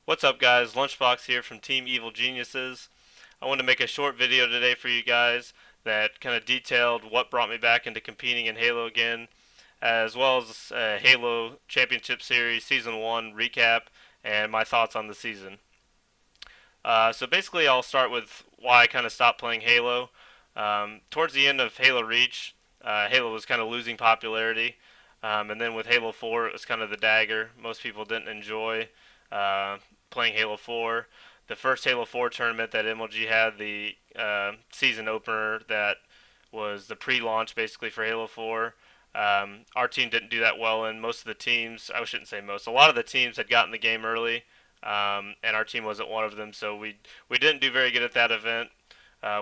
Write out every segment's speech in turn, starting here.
What's up, guys? Lunchbox here from Team Evil Geniuses. I wanted to make a short video today for you guys that kind of detailed what brought me back into competing in Halo again, as well as Halo Championship Series Season 1 recap and my thoughts on the season. So basically, I'll start with why I kind of stopped playing Halo. Towards the end of Halo Reach, Halo was kind of losing popularity. And then with Halo 4, it was kind of the dagger. Most people didn't enjoy uh, playing Halo 4. The first Halo 4 tournament that MLG had, the season opener that was the pre-launch basically for Halo 4. Our team didn't do that well, and most of the teams, I shouldn't say most, a lot of the teams had gotten the game early, and our team wasn't one of them, so we didn't do very good at that event.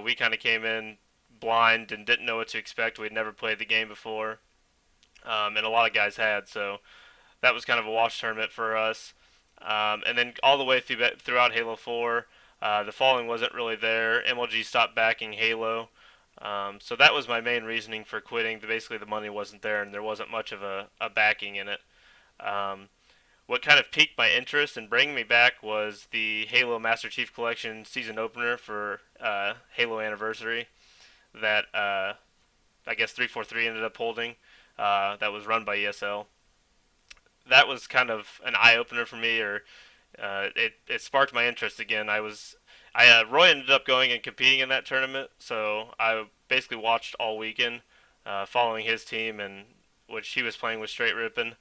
We kind of came in blind and didn't know what to expect. We'd never played the game before, and a lot of guys had, so that was kind of a wash tournament for us. And then all the way throughout Halo 4, the following wasn't really there. MLG stopped backing Halo. So that was my main reasoning for quitting. Basically, the money wasn't there, and there wasn't much of a backing in it. Um, what kind of piqued my interest and bringing me back was the Halo Master Chief Collection season opener for Halo Anniversary that I guess 343 ended up holding. That was run by ESL. That was kind of an eye opener for me, or it sparked my interest again. Roy ended up going and competing in that tournament, so I basically watched all weekend, following his team and which he was playing with Straight Rippin'.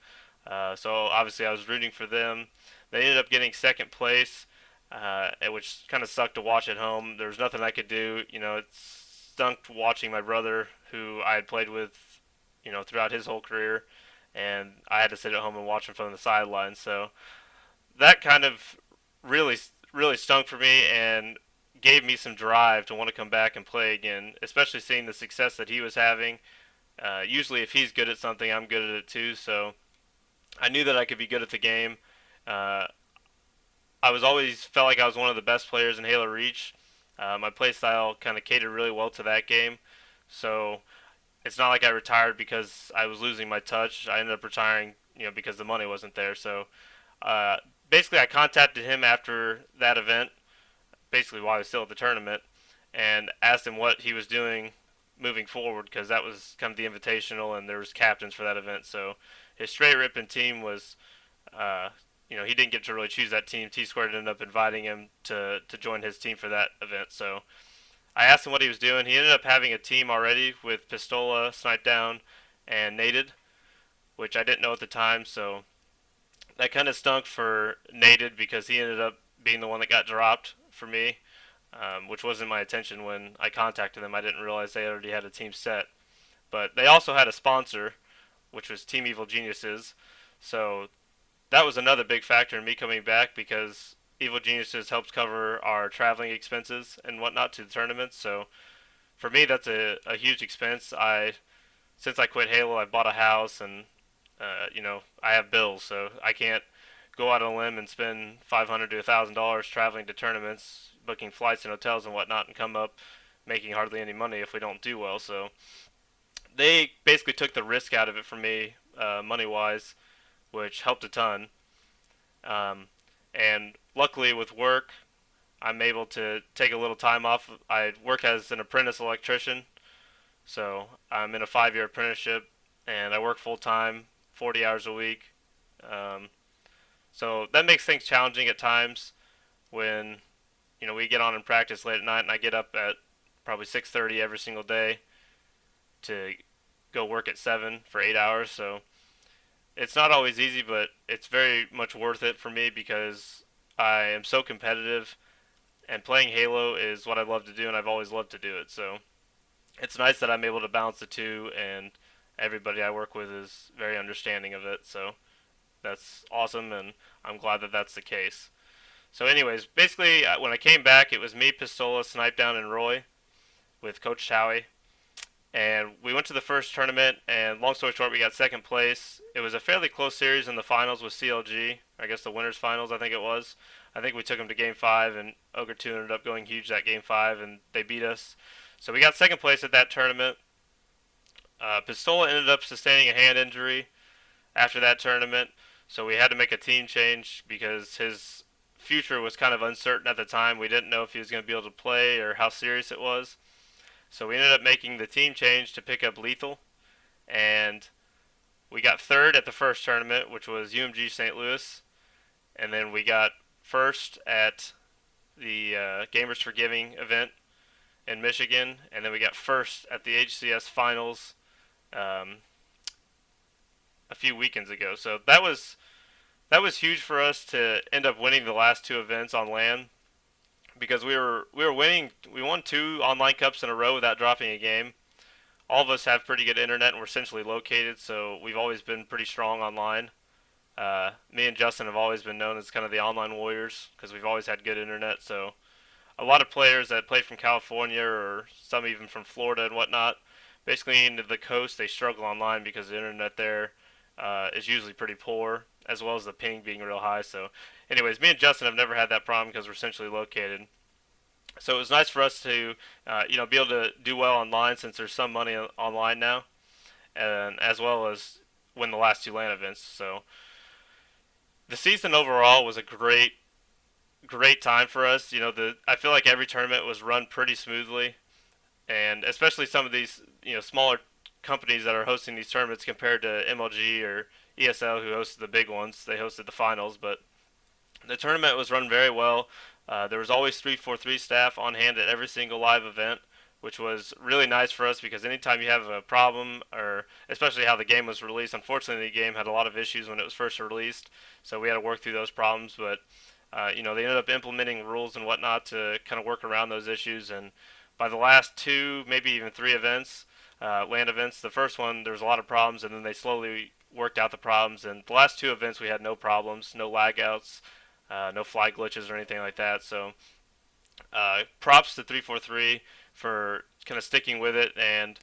So obviously I was rooting for them. They ended up getting second place, which kind of sucked to watch at home. There was nothing I could do. It stunk watching my brother, who I had played with, throughout his whole career, and I had to sit at home and watch him from the sidelines. So that kind of really, really stunk for me and gave me some drive to want to come back and play again, especially seeing the success that he was having. Usually, if he's good at something, I'm good at it too. So I knew that I could be good at the game. Uh, I was always felt like I was one of the best players in Halo Reach. My playstyle kind of catered really well to that game. So it's not like I retired because I was losing my touch. I ended up retiring, because the money wasn't there. So uh, basically, I contacted him after that event, basically while I was still at the tournament, and asked him what he was doing moving forward because that was kind of the invitational, and there was captains for that event. So his straight ripping team was, uh, he didn't get to really choose that team. T Squared ended up inviting him to join his team for that event. So I asked him what he was doing. He ended up having a team already with Pistola, Snipe Down, and Nated, which I didn't know at the time. So that kind of stunk for Nated because he ended up being the one that got dropped for me, which wasn't my intention when I contacted them. I didn't realize they already had a team set. But they also had a sponsor, which was Team Evil Geniuses. So that was another big factor in me coming back because Evil Geniuses helps cover our traveling expenses and whatnot to the tournaments. So for me, that's a huge expense. Since I quit Halo, I bought a house and I have bills, so I can't go out on a limb and spend $500 to $1,000 traveling to tournaments, booking flights and hotels and whatnot, and come up making hardly any money if we don't do well. So they basically took the risk out of it for me, money wise, which helped a ton. Um, and luckily, with work, I'm able to take a little time off. I work as an apprentice electrician, so I'm in a 5-year apprenticeship, and I work full time, 40 hours a week. Um, so that makes things challenging at times when we get on and practice late at night, and I get up at probably 6:30 every single day to go work at 7 for 8 hours. So it's not always easy, but it's very much worth it for me because I am so competitive, and playing Halo is what I love to do, and I've always loved to do it. So it's nice that I'm able to balance the two, and everybody I work with is very understanding of it. So that's awesome, and I'm glad that that's the case. So, anyways, basically, when I came back, it was me, Pistola, Snipe Down, and Roy with Coach Howie. And we went to the first tournament, and long story short, we got second place. It was a fairly close series in the finals with CLG. I guess the winners' finals, I think it was. I think we took them to Game 5, and Ogre 2 ended up going huge that Game 5, and they beat us. So we got second place at that tournament. Pistola ended up sustaining a hand injury after that tournament, so we had to make a team change because his future was kind of uncertain at the time. We didn't know if he was going to be able to play or how serious it was. So we ended up making the team change to pick up Lethal, and we got third at the first tournament, which was UMG St. Louis, and then we got first at the Gamers for Giving event in Michigan, and then we got first at the HCS finals um, a few weekends ago. So that was huge for us to end up winning the last two events on LAN because we were winning. We won two online cups in a row without dropping a game. All of us have pretty good internet and we're centrally located, so we've always been pretty strong online. Me and Justin have always been known as kind of the online warriors because we've always had good internet. So a lot of players that play from California or some even from Florida and whatnot, basically into the coast, they struggle online because the internet there is usually pretty poor, as well as the ping being real high. So, anyways, me and Justin have never had that problem because we're centrally located. So it was nice for us to, be able to do well online since there's some money online now, and as well as win the last two LAN events. So the season overall was a great time for us. I feel like every tournament was run pretty smoothly, and especially some of these smaller companies that are hosting these tournaments compared to MLG or ESL, who hosted the big ones. They hosted the finals, but the tournament was run very well. There was always 343 staff on hand at every single live event, which was really nice for us because anytime you have a problem, or especially how the game was released, unfortunately the game had a lot of issues when it was first released, so we had to work through those problems. But they ended up implementing rules and whatnot to kind of work around those issues. And by the last two, maybe even three events, LAN events, the first one there was a lot of problems, and then they slowly worked out the problems. And the last two events we had no problems, no lag outs, no flag glitches or anything like that. So props to 343 for kind of sticking with it and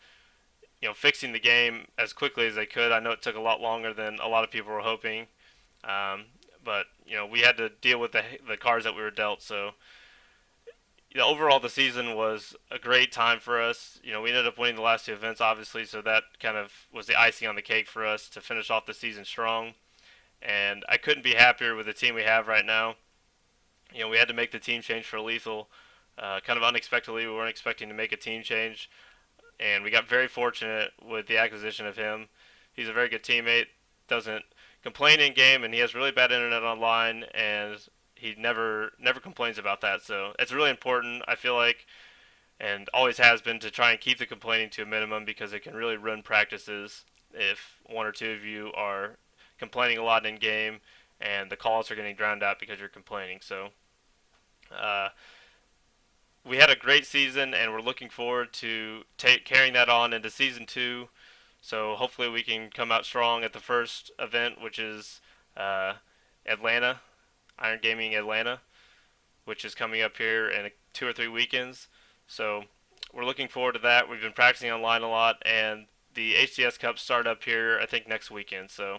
fixing the game as quickly as they could. I know it took a lot longer than a lot of people were hoping, um, but we had to deal with the cards that we were dealt. So overall the season was a great time for us. We ended up winning the last two events, obviously, so that kind of was the icing on the cake for us to finish off the season strong. And I couldn't be happier with the team we have right now. We had to make the team change for Lethal, kind of unexpectedly. We weren't expecting to make a team change, and we got very fortunate with the acquisition of him. He's a very good teammate, doesn't complain in game, and he has really bad internet online, and he never complains about that. So it's really important, I feel like, and always has been, to try and keep the complaining to a minimum because it can really ruin practices if one or two of you are complaining a lot in game and the calls are getting drowned out because you're complaining. So uh, we had a great season, and we're looking forward to carrying that on into season two. So hopefully we can come out strong at the first event, which is Atlanta, Iron Gaming Atlanta, which is coming up here in 2 or 3 weekends. So we're looking forward to that. We've been practicing online a lot, and the HCS Cups start up here, I think, next weekend. So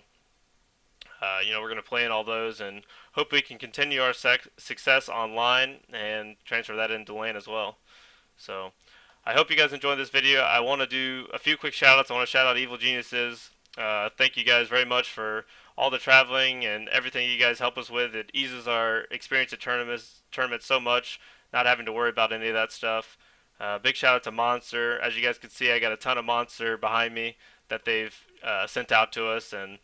we're going to play in all those and hope we can continue our success online and transfer that into LAN as well. So I hope you guys enjoyed this video. I want to do a few quick shout outs. I want to shout out Evil Geniuses. Thank you guys very much for all the traveling and everything you guys help us with. It eases our experience at tournaments so much, not having to worry about any of that stuff. Big shout out to Monster. As you guys can see, I got a ton of Monster behind me that they've sent out to us, and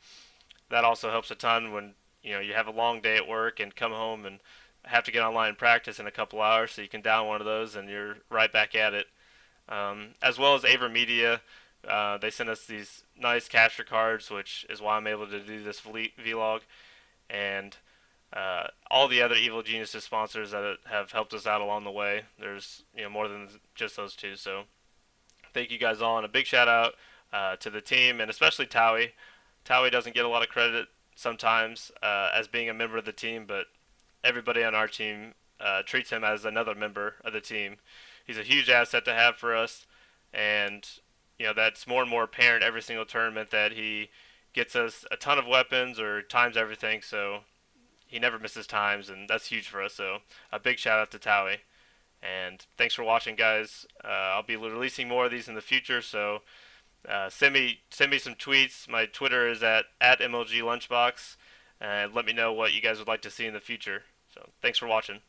that also helps a ton when you have a long day at work and come home and have to get online and practice in a couple hours, so you can down one of those and you're right back at it. As well as Aver Media, they sent us these nice capture cards, which is why I'm able to do this vlog, and all the other Evil Geniuses sponsors that have helped us out along the way. There's more than just those two, so thank you guys all, and a big shout out to the team, and especially Towie. Towie doesn't get a lot of credit sometimes as being a member of the team, but everybody on our team treats him as another member of the team. He's a huge asset to have for us, and that's more and more apparent every single tournament that he gets us a ton of weapons or times everything, so he never misses times, and that's huge for us. So a big shout out to Towie, and thanks for watching, guys. I'll be releasing more of these in the future, so send me some tweets. My Twitter is at MLG Lunchbox, and let me know what you guys would like to see in the future. So thanks for watching.